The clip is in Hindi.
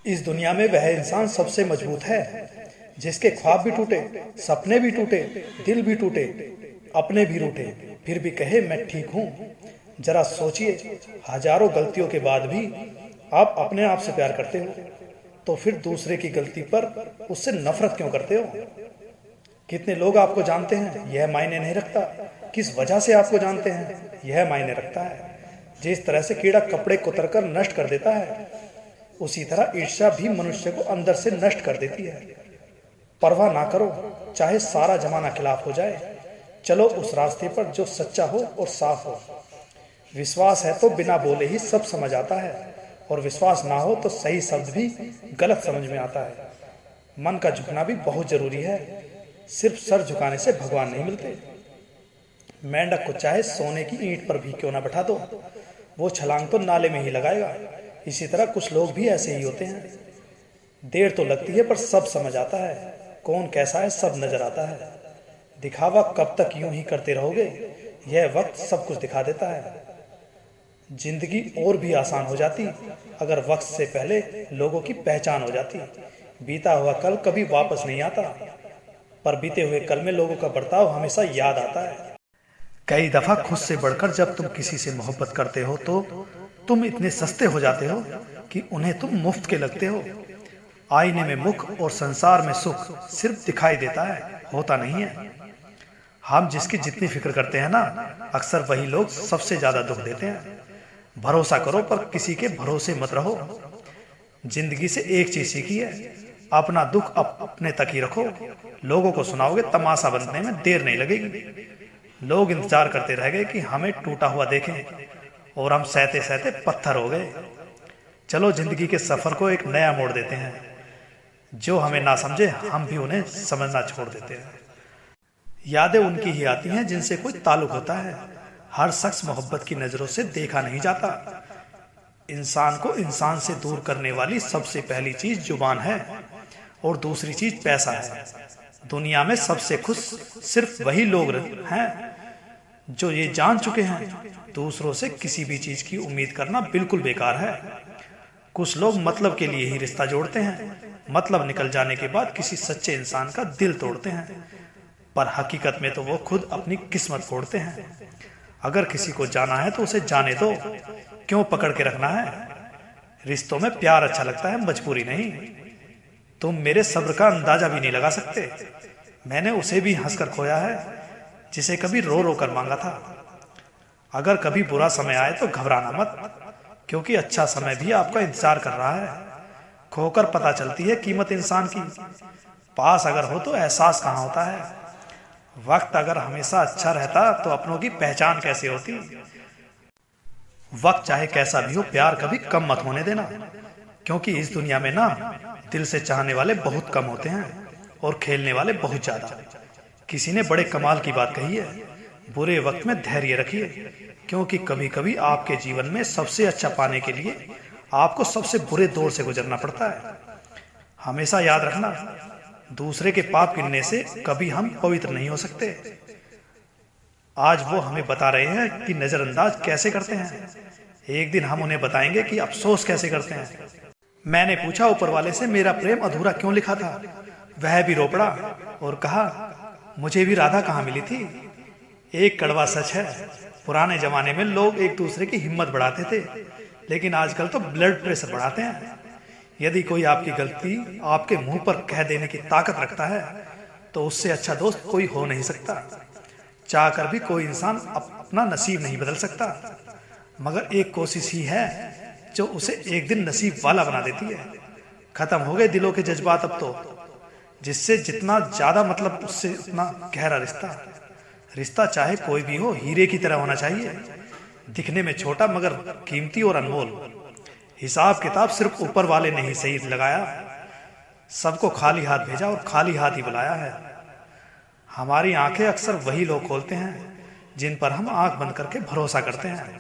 इस दुनिया में वह इंसान सबसे मजबूत है जिसके ख्वाब भी टूटे, सपने भी टूटे, दिल भी टूटे, अपने भी रूठे, फिर भी कहे मैं ठीक हूं। जरा सोचिए, हजारों गलतियों के बाद भी आप अपने आप से प्यार करते हो, तो फिर दूसरे की गलती पर उससे नफरत क्यों करते हो? कितने लोग आपको जानते हैं यह मायने नहीं रखता, किस वजह से आपको जानते हैं यह मायने रखता है। जिस तरह से कीड़ा कपड़े कुतर कर नष्ट कर देता है, उसी तरह ईर्ष्या भी मनुष्य को अंदर से नष्ट कर देती है। परवाह ना करो, चाहे सारा जमाना खिलाफ हो जाए, चलो उस रास्ते पर जो सच्चा हो और साफ हो। विश्वास है तो बिना बोले ही सब समझ आता है, और विश्वास ना हो तो सही शब्द भी गलत समझ में आता है। मन का झुकना भी बहुत जरूरी है, सिर्फ सर झुकाने से भगवान नहीं मिलते। मेंढक को चाहे सोने की ईंट पर भी क्यों ना बैठा दो, वो छलांग तो नाले में ही लगाएगा। इसी तरह कुछ लोग भी ऐसे ही होते हैं, देर तो लगती है पर सब समझ आता है, कौन कैसा है सब नजर आता है। दिखावा कब तक यूं ही करते रहोगे, यह वक्त सब कुछ दिखा देता है। जिंदगी और भी आसान हो जाती अगर वक्त से पहले लोगों की पहचान हो जाती। बीता हुआ कल कभी वापस नहीं आता, पर बीते हुए कल में लोगों का बर्ताव हमेशा याद आता है। कई दफा खुद से बढ़कर जब तुम किसी से मोहब्बत करते हो तो तुम इतने सस्ते हो जाते हो कि उन्हें तुम मुफ्त के लगते हो। आईने में मुख और संसार में सुख सिर्फ दिखाई देता है, होता नहीं है। हम जिसकी जितनी फिक्र करते हैं ना, अक्सर वही लोग सबसे ज्यादा दुख देते हैं। भरोसा करो पर किसी के भरोसे मत रहो। जिंदगी से एक चीज सीखी है, अपना दुख अपने तक ही रखो। लोगों को सुनाओगे तमाशा बनने में देर नहीं लगेगी। लोग इंतजार करते रह गए कि हमें टूटा हुआ देखें, और हम सहते सहते पत्थर हो गए। चलो जिंदगी के सफर को एक नया मोड़ देते हैं। जो हमें ना समझे हम भी उन्हें समझना छोड़ देते हैं। यादें उनकी ही आती हैं जिनसे कोई ताल्लुक होता है। हर शख्स मोहब्बत की नजरों से देखा नहीं जाता। इंसान को इंसान से दूर करने वाली सबसे पहली चीज जुबान है, और दूसरी चीज पैसा है। दुनिया में सबसे खुश सिर्फ वही लोग हैं जो ये जान चुके हैं दूसरों से किसी भी चीज की उम्मीद करना बिल्कुल बेकार है। कुछ लोग मतलब के लिए ही रिश्ता जोड़ते हैं, मतलब निकल जाने के बाद किसी सच्चे इंसान का दिल तोड़ते हैं, पर हकीकत में तो वो खुद अपनी किस्मत फोड़ते हैं। अगर किसी को जाना है तो उसे जाने दो, क्यों पकड़ के रखना है? रिश्तों में प्यार अच्छा लगता है, मजबूरी नहीं। तुम मेरे सब्र का अंदाजा भी नहीं लगा सकते। मैंने उसे भी हंसकर खोया है जिसे कभी रो रो कर मांगा था। अगर कभी बुरा समय आए तो घबराना मत, क्योंकि अच्छा समय भी आपका इंतजार कर रहा है। खोकर पता चलती है कीमत इंसान की, पास अगर हो तो एहसास कहाँ होता है। वक्त अगर हमेशा अच्छा रहता तो अपनों की पहचान कैसे होती। वक्त चाहे कैसा भी हो, प्यार कभी कम मत होने देना, क्योंकि इस दुनिया में ना दिल से चाहने वाले बहुत कम होते हैं और खेलने वाले बहुत ज्यादा। किसी ने बड़े कमाल की बात कही है, बुरे वक्त में धैर्य रखिए, क्योंकि कभी कभी आपके जीवन में सबसे अच्छा पाने के लिए आपको सबसे बुरे दौर से गुजरना पड़ता है। हमेशा याद रखना, दूसरे के पाप गिनने से कभी हम पवित्र नहीं हो सकते। आज वो हमें बता रहे हैं कि नजरअंदाज कैसे करते हैं, एक दिन हम उन्हें बताएंगे कि अफसोस कैसे करते हैं। मैंने पूछा ऊपर वाले से मेरा प्रेम अधूरा क्यों लिखा था। वह भी रो पड़ा और कहा मुझे भी राधा कहाँ मिली थी। एक कड़वा सच है, पुराने जमाने में लोग एक दूसरे की हिम्मत बढ़ाते थे, लेकिन आजकल तो ब्लड प्रेशर बढ़ाते हैं। यदि कोई आपकी गलती आपके मुंह पर कह देने की ताकत रखता है तो उससे अच्छा दोस्त कोई हो नहीं सकता। चाहकर भी कोई इंसान अपना नसीब नहीं बदल सकता, मगर एक कोशिश ही है जो उसे एक दिन नसीब वाला बना देती है। खत्म हो गए दिलों के जज्बात अब तो, जिससे जितना ज्यादा मतलब उससे उतना गहरा रिश्ता। रिश्ता चाहे कोई भी हो हीरे की तरह होना चाहिए, दिखने में छोटा मगर कीमती और अनमोल। हिसाब किताब सिर्फ ऊपर वाले ने ही सही लगाया, सबको खाली हाथ भेजा और खाली हाथ ही बुलाया है। हमारी आंखें अक्सर वही लोग खोलते हैं जिन पर हम आंख बंद करके भरोसा करते हैं।